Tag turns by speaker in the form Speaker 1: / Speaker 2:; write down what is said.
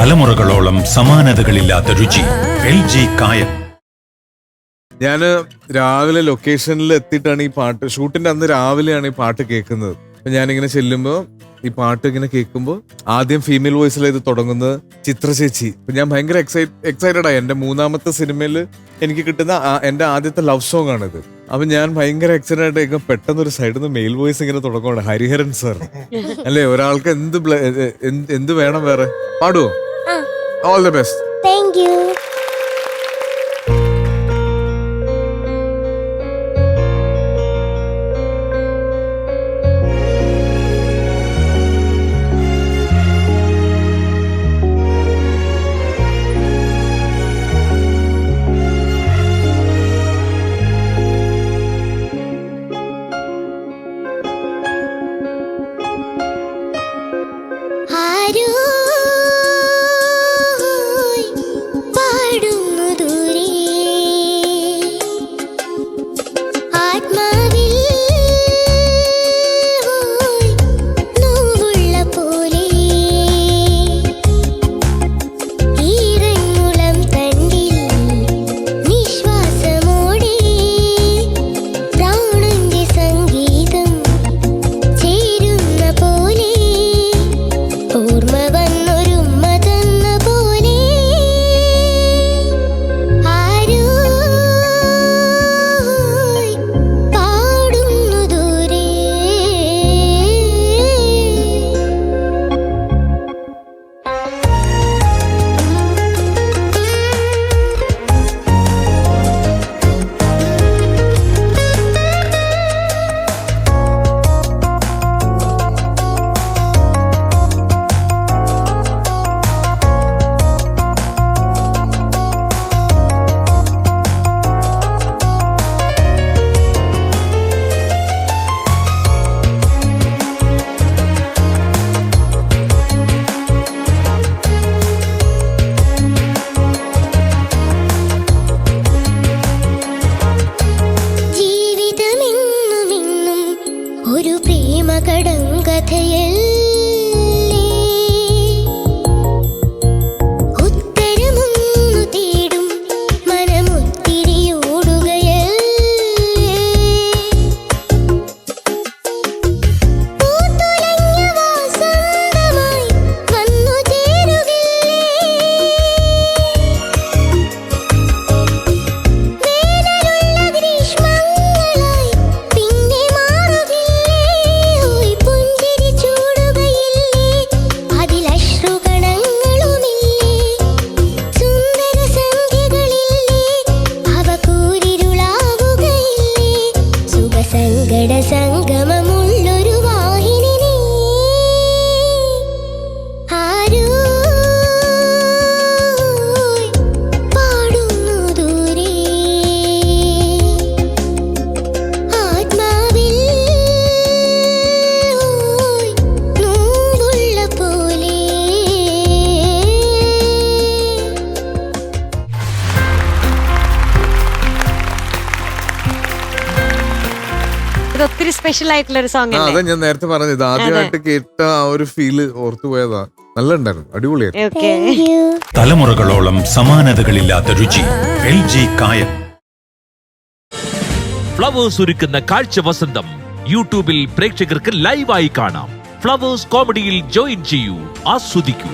Speaker 1: തലമുറകളോളം സമാനതകളില്ലാത്ത രുചി LG കായം.
Speaker 2: ഞാൻ രാവിലെ ലൊക്കേഷനിൽ എത്തിയിട്ടാണ് ഈ പാട്ട് ഷൂട്ടിന്റെ അന്ന് രാവിലെയാണ് ഈ പാട്ട് കേൾക്കുന്നത്. അപ്പൊ ഞാനിങ്ങനെ ചെല്ലുമ്പോൾ ഈ പാട്ട് ഇങ്ങനെ കേൾക്കുമ്പോൾ ആദ്യം ഫീമെയിൽ വോയിസിൽ ഇത് തുടങ്ങുന്നത് ചിത്ര ചേച്ചി. അപ്പൊ ഞാൻ ഭയങ്കര എക്സൈറ്റഡ് ആയി. എന്റെ 3ാമത്തെ സിനിമയിൽ എനിക്ക് കിട്ടുന്ന എന്റെ ആദ്യത്തെ ലവ് സോങ് ആണിത്. അപ്പൊ ഞാൻ ഭയങ്കര എക്സൈറ്റഡ് ആയിട്ട് പെട്ടെന്ന് ഒരു സൈഡിൽ നിന്ന് മെയിൽ വോയിസ് ഇങ്ങനെ തുടങ്ങുകയാണ്. ഹരിഹരൻ സാർ അല്ലേ, ഒരാൾക്ക് എന്ത് വേണം വേറെ. പാടുവോ? All the best.
Speaker 3: Thank you. ഒരു പ്രേമകടങ്കഥയിൽ ഉത്തരമൊന്നു തേടും മനമൊത്തിരിയോടുകയൽ പൂത്തുലഞ്ഞ വാസന്തമായി വന്നു ചേരുകില്ലേ വേനലുള്ള ഗ്രീഷ്മങ്ങളായി പിന്നെ സംഗമമുള്ളൊരു വാഹിനി നീ ആരോ പാടുന്നു ദൂരെ ആത്മാവിൽ നോവുള്ള പോലെ.
Speaker 4: ഒത്തിരി സ്പെഷ്യൽ ആയിട്ടുള്ള ഒരു സോങ്
Speaker 2: അതെ ഞാൻ നേരത്തെ പറഞ്ഞത്. ഇത് ആദ്യമായിട്ട് കേട്ട ആ ഒരു ഫീല് ഓർത്തു പോയതാ. നല്ല ഉണ്ടായിരുന്നു, അടിപൊളിയായിരുന്നു.
Speaker 1: തലമുറകളോളം സമാനതകളില്ലാത്ത രുചി LG കായം.
Speaker 5: ഫ്ലവേഴ്സ് ഒരുക്കുന്ന കാഴ്ച വസന്തം യൂട്യൂബിൽ പ്രേക്ഷകർക്ക് ലൈവായി കാണാം. ഫ്ലവേഴ്സ് കോമഡിയിൽ ജോയിൻ ചെയ്യൂ, ആസ്വദിക്കൂ.